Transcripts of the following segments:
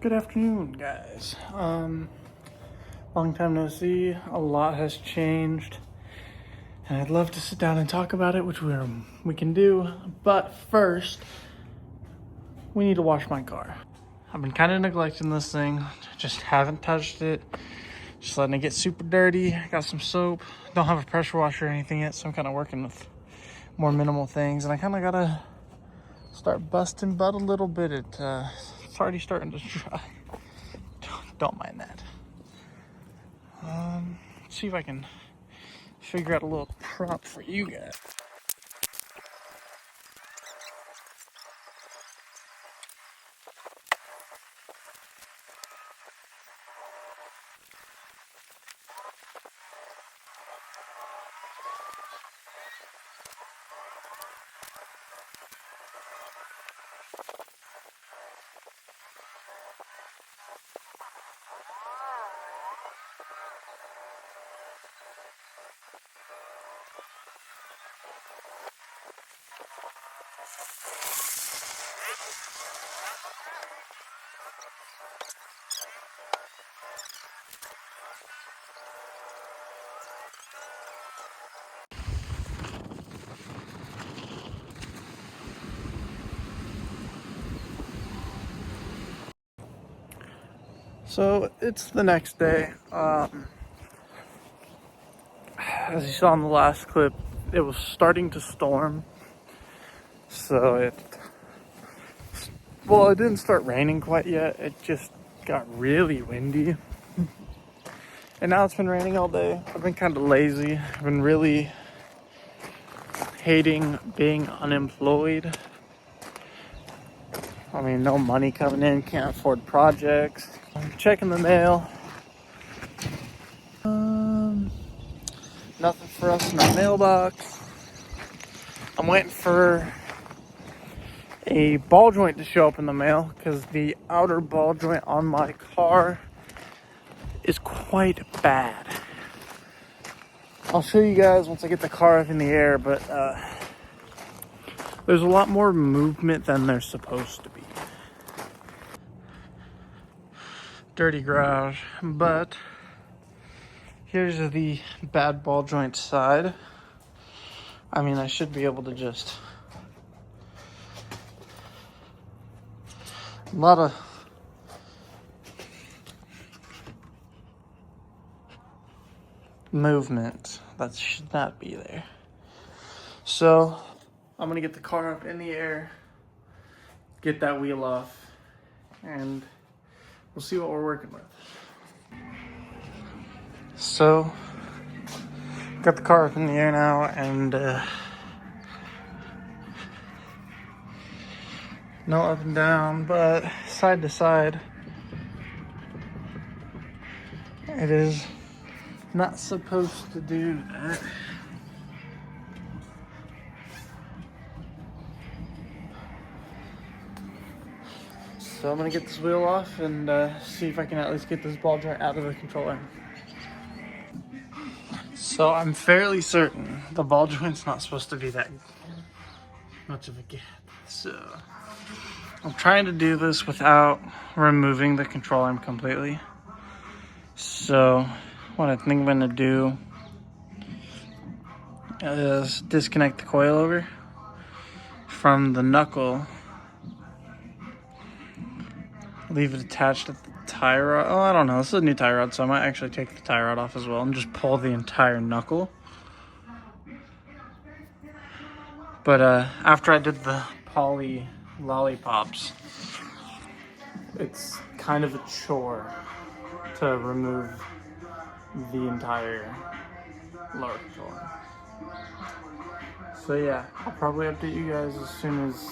Good afternoon, guys. Long time no see. A lot has changed, and I'd love to sit down and talk about it, which we can do. But first, we need to wash my car. I've been kind of neglecting this thing. Just haven't touched it. Just letting it get super dirty. Got some soap. Don't have a pressure washer or anything yet, so I'm kind of working with more minimal things. And I kind of gotta start busting butt a little bit. It's already starting to dry. Don't mind that. See if I can figure out a little prop for you guys. So it's the next day. As you saw in the last clip, it was starting to storm. So it didn't start raining quite yet. It just got really windy. And now it's been raining all day. I've been kind of lazy. I've been really hating being unemployed. I mean, no money coming in, can't afford projects. I'm checking the mail. Nothing for us in our mailbox. I'm waiting for a ball joint to show up in the mail because the outer ball joint on my car is quite bad. I'll show you guys once I get the car up in the air, but there's a lot more movement than there's supposed to be. Dirty garage, but here's the bad ball joint side. I mean, I should be able to just... A lot of movement that should not be there. So I'm gonna get the car up in the air, get that wheel off, and we'll see what we're working with. So got the car up in the air now, and no up and down, but side to side. It is not supposed to do that. So I'm gonna get this wheel off and see if I can at least get this ball joint out of the controller. So I'm fairly certain the ball joint's not supposed to be that much of a gap. So I'm trying to do this without removing the control arm completely. So what I think I'm gonna do is disconnect the coilover from the knuckle, leave it attached at the tie rod. Oh, I don't know, this is a new tie rod, so I might actually take the tie rod off as well and just pull the entire knuckle. But after I did the poly lollipops, it's kind of a chore to remove the entire lower control arm. So yeah, I'll probably update you guys as soon as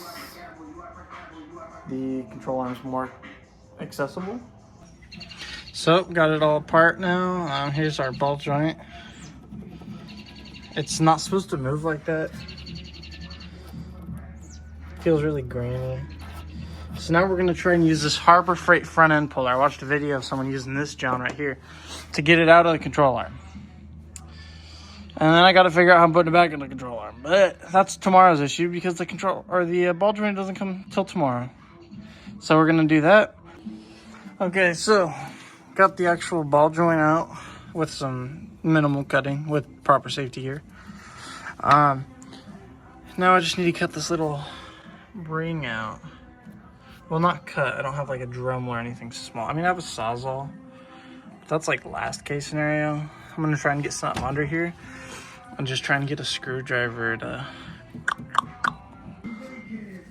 the control arm is more accessible. So got it all apart now. Here's our ball joint. It's not supposed to move like that. Feels really grainy. So now we're gonna try and use this Harbor Freight front end puller. I watched a video of someone using this John right here to get it out of the control arm. And then I gotta figure out how I'm putting it back in the control arm. But that's tomorrow's issue because the ball joint doesn't come till tomorrow. So we're gonna do that. Okay, so got the actual ball joint out with some minimal cutting with proper safety gear. Now I just need to cut this little ring out. Well, not cut. I don't have like a Dremel or anything small. I mean, I have a Sawzall. But that's like last case scenario. I'm gonna try and get something under here. I'm just trying to get a screwdriver to...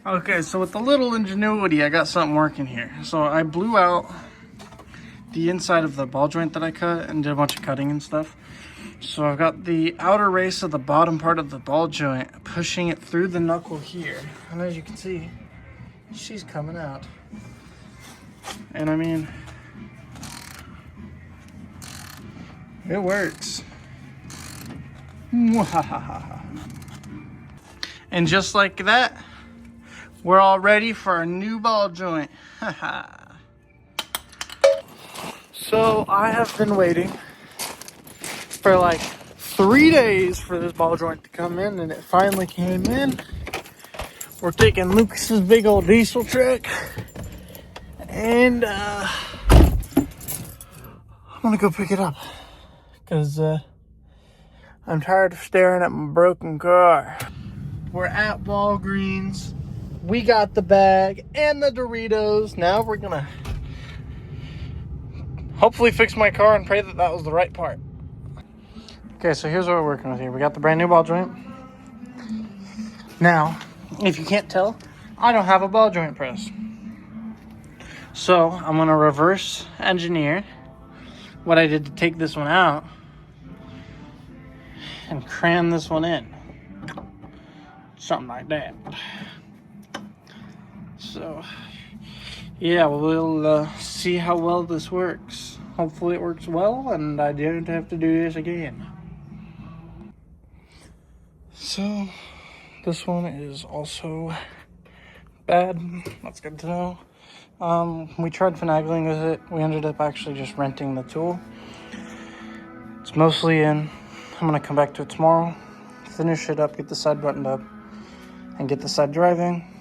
Okay, so with a little ingenuity, I got something working here. So I blew out the inside of the ball joint that I cut and did a bunch of cutting and stuff. So I've got the outer race of the bottom part of the ball joint, pushing it through the knuckle here. And as you can see, she's coming out. And I mean, it works. And just like that, we're all ready for our new ball joint. So I have been waiting for like 3 days for this ball joint to come in, and it finally came in. We're taking Lucas's big old diesel truck, and I'm gonna go pick it up because I'm tired of staring at my broken car. We're at Walgreens. We got the bag and the Doritos. Now we're gonna hopefully fix my car and pray that that was the right part. Okay, so here's what we're working with here. We got the brand new ball joint. Now, if you can't tell, I don't have a ball joint press. So I'm gonna reverse engineer what I did to take this one out and cram this one in. Something like that. So, yeah, we'll see how well this works. Hopefully it works well and I don't have to do this again. So, this one is also bad. That's good to know. We tried finagling with it. We ended up actually just renting the tool. It's mostly in. I'm gonna come back to it tomorrow, finish it up, get the side buttoned up, and get the side driving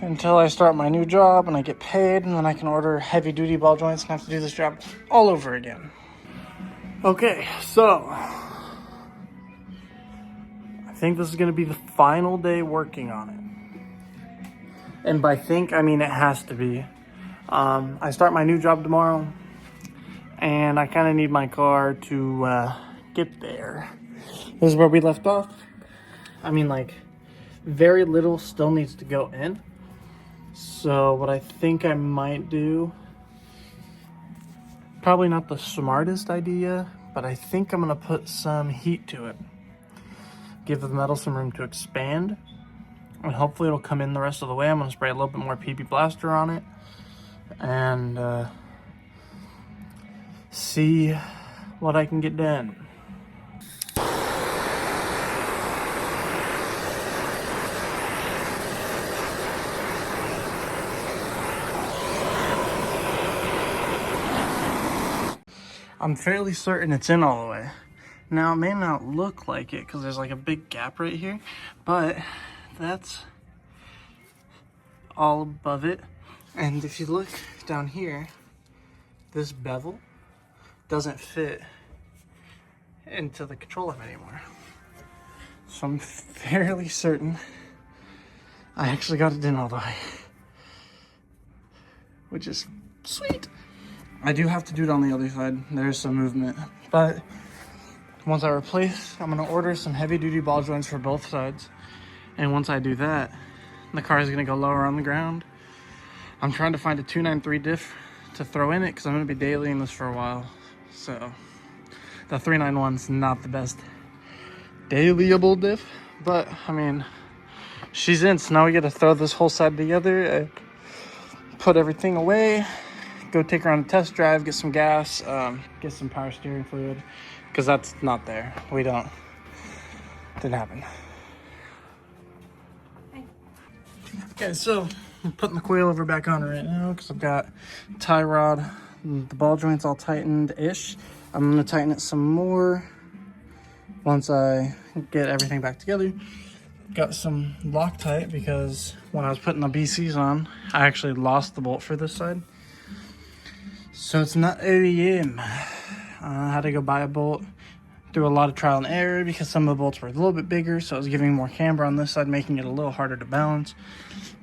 until I start my new job and I get paid, and then I can order heavy duty ball joints and have to do this job all over again. Okay, so I think this is gonna be the final day working on it. And by think, I mean it has to be. I start my new job tomorrow, and I kind of need my car to get there. This is where we left off. I mean, like, very little still needs to go in. So what I think I might do, probably not the smartest idea, but I think I'm gonna put some heat to it. Give the metal some room to expand, and hopefully it'll come in the rest of the way. I'm gonna spray a little bit more PB Blaster on it and see what I can get done. I'm fairly certain it's in all the way. Now, it may not look like it because there's like a big gap right here, but that's all above it. And if you look down here, this bevel doesn't fit into the control arm anymore. So I'm fairly certain I actually got it in all the way, which is sweet. I do have to do it on the other side. There's some movement, but once I replace, I'm gonna order some heavy duty ball joints for both sides. And once I do that, the car is gonna go lower on the ground. I'm trying to find a 293 diff to throw in it because I'm gonna be dailying this for a while. So the 391's not the best dailyable diff, but I mean, she's in. So now we gotta throw this whole side together and put everything away. Go take her on a test drive, get some gas, get some power steering fluid, because that's not there. Didn't happen. Okay, so I'm putting the coilover back on right now because I've got tie rod, the ball joint's all tightened-ish. I'm gonna tighten it some more once I get everything back together. Got some Loctite because when I was putting the BCs on, I actually lost the bolt for this side. So it's not OEM. I had to go buy a bolt. Do a lot of trial and error because some of the bolts were a little bit bigger, so it was giving more camber on this side, making it a little harder to balance.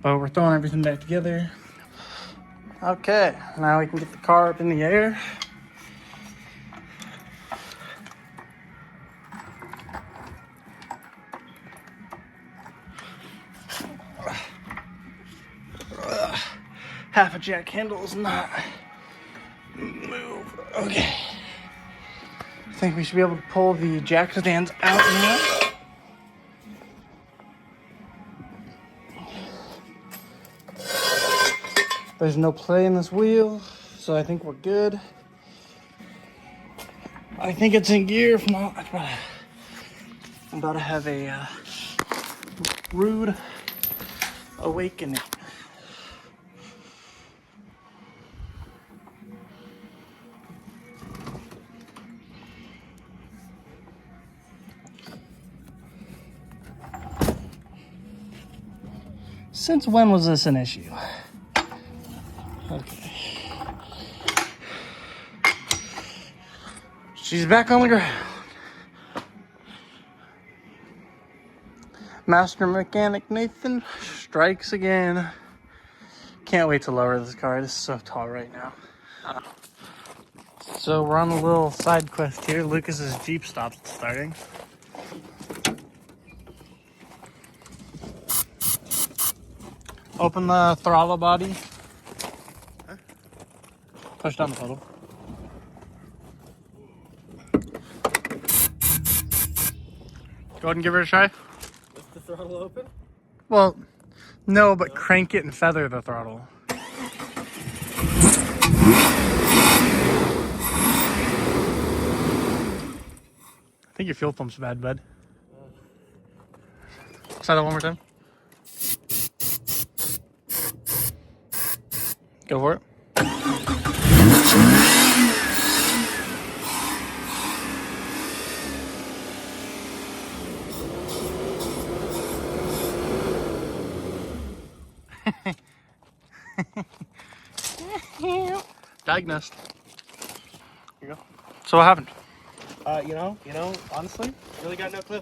But we're throwing everything back together. Okay, now we can get the car up in the air. Half a jack handle is not move. Okay. I think we should be able to pull the jack stands out now. There's no play in this wheel, so I think we're good. I think it's in gear. If not, I'm about to have a rude awakening. Since when was this an issue? Okay. She's back on the ground. Master Mechanic Nathan strikes again. Can't wait to lower this car. This is so tall right now. So we're on a little side quest here. Lucas's Jeep stopped starting. Open the throttle body. Huh? Push down the pedal. Go ahead and give her a try. Is the throttle open? Well, no, but crank it and feather the throttle. I think your fuel pump's bad, bud. Try that one more time. Go for it. Diagnosed. Here you go. So what happened? You know, honestly, really got no clue.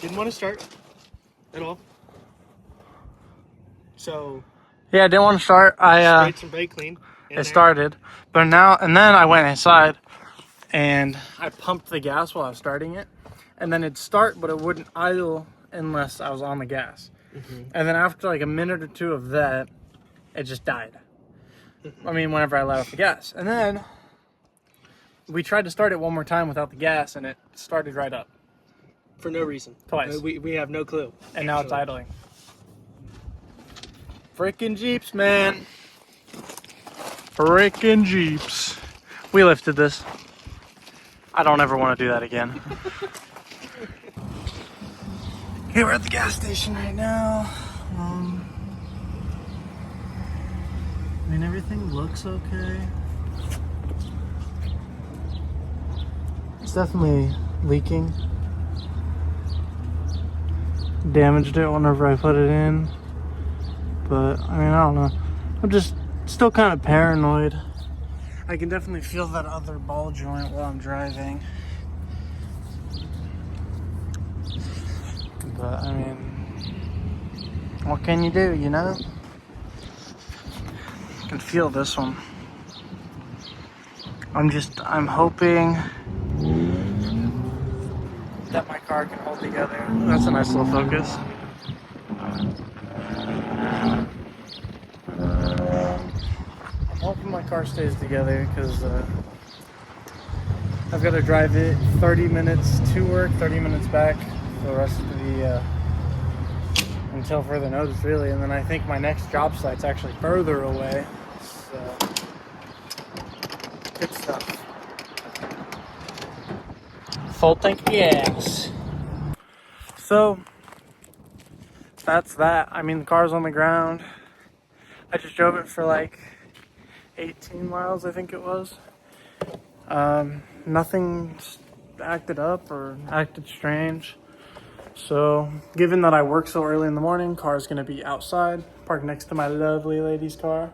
Didn't want to start at all. So Yeah, I didn't want to start. sprayed some brake clean. It started, but now and then I went inside and I pumped the gas while I was starting it, and then it'd start, but it wouldn't idle unless I was on the gas. And then after like a minute or two of that, it just died. I mean, whenever I let off the gas, and then we tried to start it one more time without the gas, and it started right up For no reason. twice, We have no clue. and now it's idling. Frickin' Jeeps, man. Frickin' Jeeps. We lifted this. I don't ever want to do that again. Okay, we're at the gas station right now. I mean, everything looks okay. It's definitely leaking. Damaged it whenever I put it in. But, I mean, I don't know. I'm just still kind of paranoid. I can definitely feel that other ball joint while I'm driving. But, I mean, what can you do, you know? I can feel this one. I'm hoping that my car can hold together. That's a nice little focus. I'm hoping my car stays together because I've got to drive it 30 minutes to work, 30 minutes back for the rest of the until further notice, really. And then I think my next job site's actually further away. So good stuff. Full tank of gas. So that's that. I mean, the car's on the ground. I just drove it for like 18 miles, I think it was. Nothing acted up or acted strange. So, given that I work so early in the morning, car's gonna be outside, parked next to my lovely lady's car.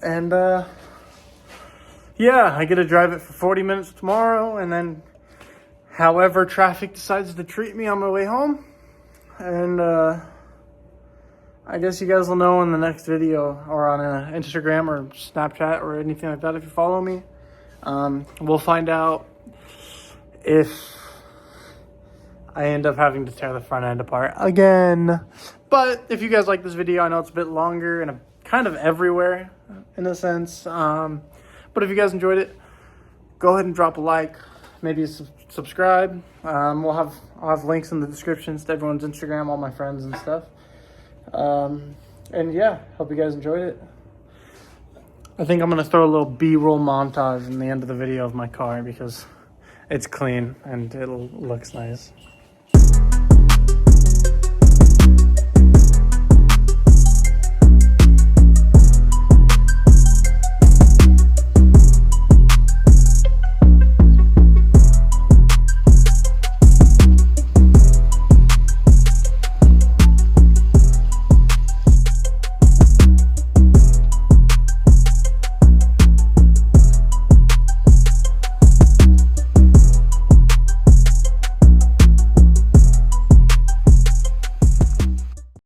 And yeah, I get to drive it for 40 minutes tomorrow, and then however traffic decides to treat me on my way home. And I guess you guys will know in the next video or on Instagram or Snapchat or anything like that if you follow me. We'll find out if I end up having to tear the front end apart again. But if you guys like this video, I know it's a bit longer and kind of everywhere in a sense. But if you guys enjoyed it, go ahead and drop a like, maybe subscribe. I'll have links in the descriptions to everyone's Instagram, all my friends and stuff. And yeah, hope you guys enjoyed it. I think I'm gonna throw a little B-roll montage in the end of the video of my car because it's clean and it looks nice.